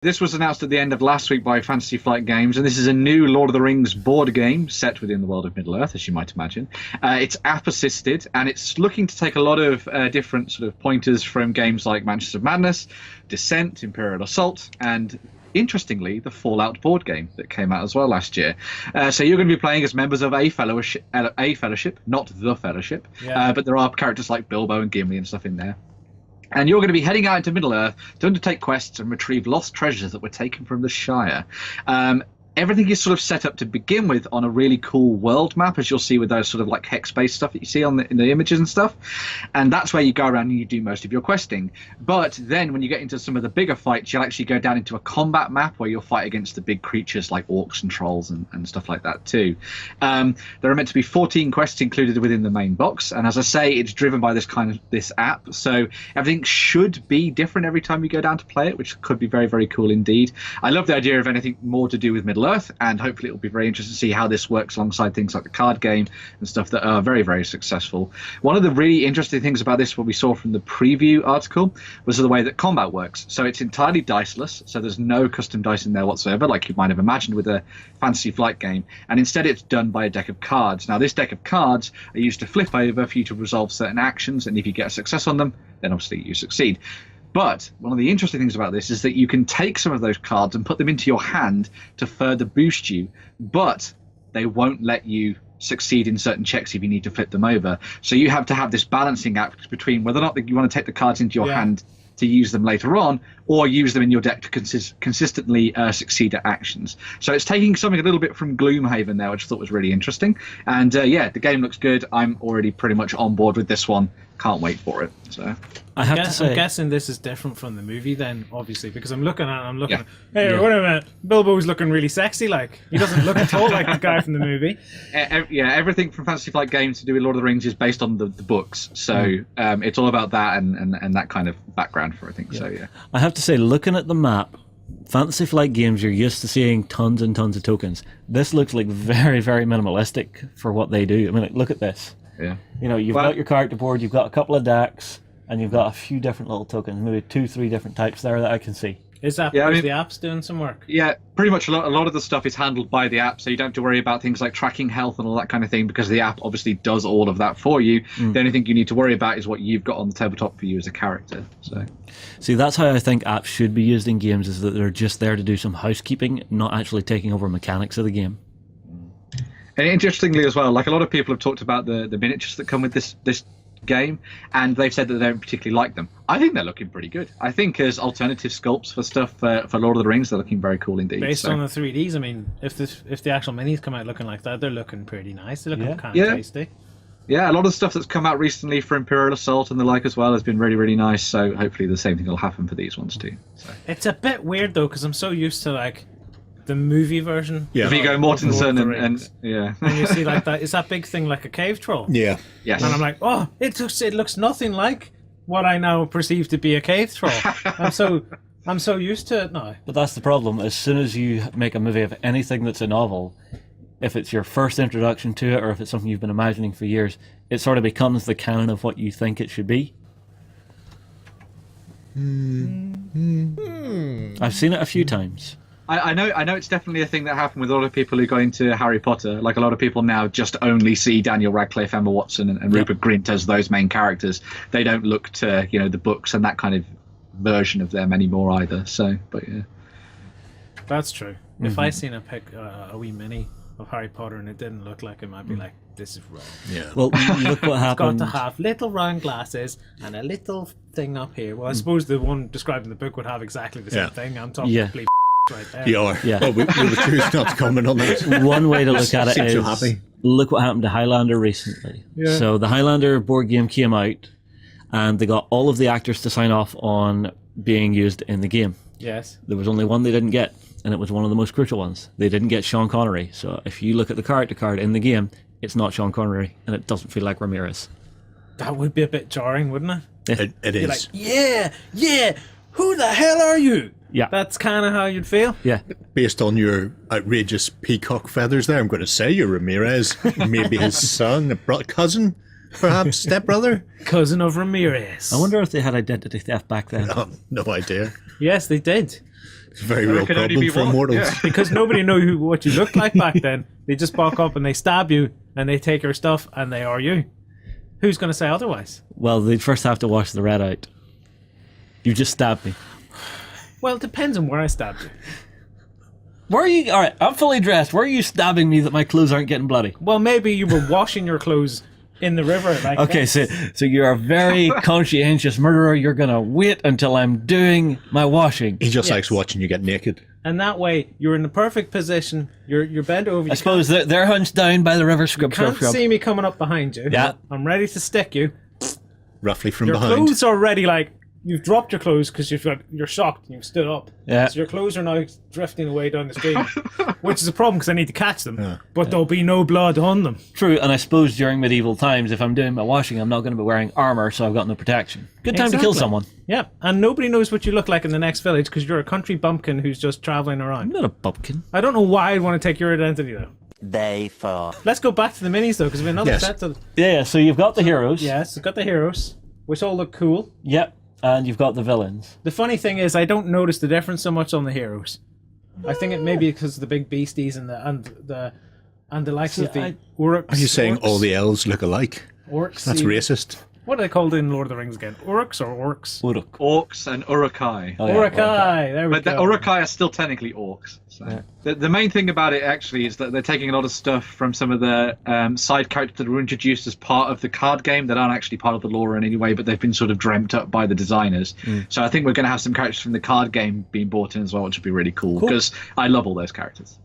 This was announced at the end of last week by Fantasy Flight Games, and this is a new Lord of the Rings board game set within the world of Middle-earth, as you might imagine. It's app-assisted, and it's looking to take a lot of different sort of pointers from games like Mansions of Madness, Descent, Imperial Assault, and interestingly, the Fallout board game that came out as well last year. So you're going to be playing as members of a fellowship, not the Fellowship, but there are characters like Bilbo and Gimli and stuff in there. And you're going to be heading out into Middle-earth to undertake quests and retrieve lost treasures that were taken from the Shire. Everything is sort of set up to begin with on a really cool world map, as you'll see with those sort of like hex-based stuff that you see on in the images and stuff. And that's where you go around and you do most of your questing. But then when you get into some of the bigger fights, you'll actually go down into a combat map where you'll fight against the big creatures like orcs and trolls and stuff like that too. There are meant to be 14 quests included within the main box. And as I say, it's driven by this app. So everything should be different every time you go down to play it, which could be very, very cool indeed. I love the idea of anything more to do with Middle-earth, and hopefully it'll be very interesting to see how this works alongside things like the card game and stuff that are very, very successful. One of the really interesting things about this, what we saw from the preview article, was the way that combat works. So it's entirely diceless, so there's no custom dice in there whatsoever, like you might have imagined with a Fantasy Flight game, and instead it's done by a deck of cards. Now this deck of cards are used to flip over for you to resolve certain actions, and if you get a success on them, then obviously you succeed. But one of the interesting things about this is that you can take some of those cards and put them into your hand to further boost you, but they won't let you succeed in certain checks if you need to flip them over. So you have to have this balancing act between whether or not you want to take the cards into your hand to use them later on, or use them in your deck to consistently succeed at actions. So it's taking something a little bit from Gloomhaven there, which I thought was really interesting. And the game looks good. I'm already pretty much on board with this one. Can't wait for it. So I'm guessing this is different from the movie then, obviously, because I'm looking, hey, wait a minute, Bilbo's looking really sexy, like, he doesn't look at all like the guy from the movie. Everything from Fantasy Flight Games to do with Lord of the Rings is based on the books, so it's all about that and that kind of background for everything. So I have to say, looking at the map, Fantasy Flight Games, you're used to seeing tons and tons of tokens. This looks like very, very minimalistic for what they do. I mean, like, look at this. Yeah. You know, you've got your character board, you've got a couple of decks, and you've got a few different little tokens, maybe 2-3 different types there that I can see. Is the app's doing some work? Yeah, pretty much a lot of the stuff is handled by the app, so you don't have to worry about things like tracking health and all that kind of thing, because the app obviously does all of that for you. The only thing you need to worry about is what you've got on the tabletop for you as a character. So, see, that's how I think apps should be used in games, is that they're just there to do some housekeeping, not actually taking over mechanics of the game. And interestingly as well, like a lot of people have talked about the miniatures that come with this game, and they've said that they don't particularly like them. I think they're looking pretty good. I think as alternative sculpts for stuff for Lord of the Rings, they're looking very cool indeed. Based on the 3Ds, I mean, if the actual minis come out looking like that, they're looking pretty nice. They're looking kind of tasty. Yeah, a lot of the stuff that's come out recently for Imperial Assault and the like as well has been really, really nice. So hopefully the same thing will happen for these ones too. So. It's a bit weird though, because I'm so used to like the movie version. Yeah, Viggo Mortensen and and you see like that, is that big thing like a cave troll? Yeah. Yes. And I'm like, oh, it looks nothing like what I now perceive to be a cave troll. I'm so used to it now. But that's the problem. As soon as you make a movie of anything that's a novel, if it's your first introduction to it, or if it's something you've been imagining for years, it sort of becomes the canon of what you think it should be. I've seen it a few times. I know it's definitely a thing that happened with a lot of people who got into Harry Potter. Like a lot of people now just only see Daniel Radcliffe, Emma Watson, and Rupert Grint as those main characters. They don't look to the books and that kind of version of them anymore either. So, but yeah, that's true. If I seen a wee mini of Harry Potter and it didn't look like him, I'd be like, this is wrong. Yeah. Well, look what happened. It's got to have little round glasses and a little thing up here. Well, I suppose the one described in the book would have exactly the same thing. I'm talking complete right there. Yeah. Well, we would choose not to comment on that. One way to look at it is look what happened to Highlander recently. Yeah. So the Highlander board game came out, and they got all of the actors to sign off on being used in the game. Yes. There was only one they didn't get, and it was one of the most crucial ones. They didn't get Sean Connery. So if you look at the character card in the game, it's not Sean Connery, and it doesn't feel like Ramirez. That would be a bit jarring, wouldn't it? It is. Like, yeah, who the hell are you? Yeah. That's kind of how you'd feel? Yeah. Based on your outrageous peacock feathers there, I'm going to say you're Ramirez, maybe his son, a cousin, perhaps, stepbrother? Cousin of Ramirez. I wonder if they had identity theft back then. No idea. Yes, they did. It's a very real can only problem be for one, immortals. yeah. Because nobody knew what you looked like back then. They just walk up and they stab you and they take your stuff and they are you. Who's going to say otherwise? Well, they'd first have to wash the red out. You just stabbed me. Well, it depends on where I stabbed you. Where are you? All right, I'm fully dressed. Where are you stabbing me that my clothes aren't getting bloody? Well, maybe you were washing your clothes in the river. Like Okay, so you're a very conscientious murderer. You're gonna wait until I'm doing my washing. He just Yes. likes watching you get naked. And that way, you're in the perfect position. You're bent over. I suppose they're hunched down by the river. Scrub, scrub, Can't scrub. see me coming up behind you. Yeah. I'm ready to stick you. Roughly from Your behind. clothes are already like you've dropped your clothes because you're shocked and you've stood up. Yeah. So your clothes are now drifting away down the stream, which is a problem because I need to catch them. But there'll be no blood on them. True, and I suppose during medieval times, if I'm doing my washing, I'm not going to be wearing armor, so I've got no protection. Good time to kill Exactly. someone. Yeah, and nobody knows what you look like in the next village because you're a country bumpkin who's just traveling I'm around. not a bumpkin. I don't know why I'd want to take your identity though. Day 4. Let's go back to the minis though, because we have another Yes. set of. Yeah, so you've got the heroes. Yes, we've got the heroes, which all look cool. Yep, and you've got the villains. The funny thing is, I don't notice the difference so much on the heroes. I think it may be because of the big beasties and the likes of the orcs. Are you saying orcs, all the elves look alike? orcs? That's racist. What are they called in Lord of the Rings again? Orcs or orcs? Uruk. Orcs and Urukai. Oh, yeah, Urukai. There we But the go. Urukai are still technically orcs. So. The main thing about it actually is that they're taking a lot of stuff from some of the side characters that were introduced as part of the card game that aren't actually part of the lore in any way, but they've been sort of dreamt up by the designers. So I think we're going to have some characters from the card game being brought in as well, which would be really cool because I love all those characters.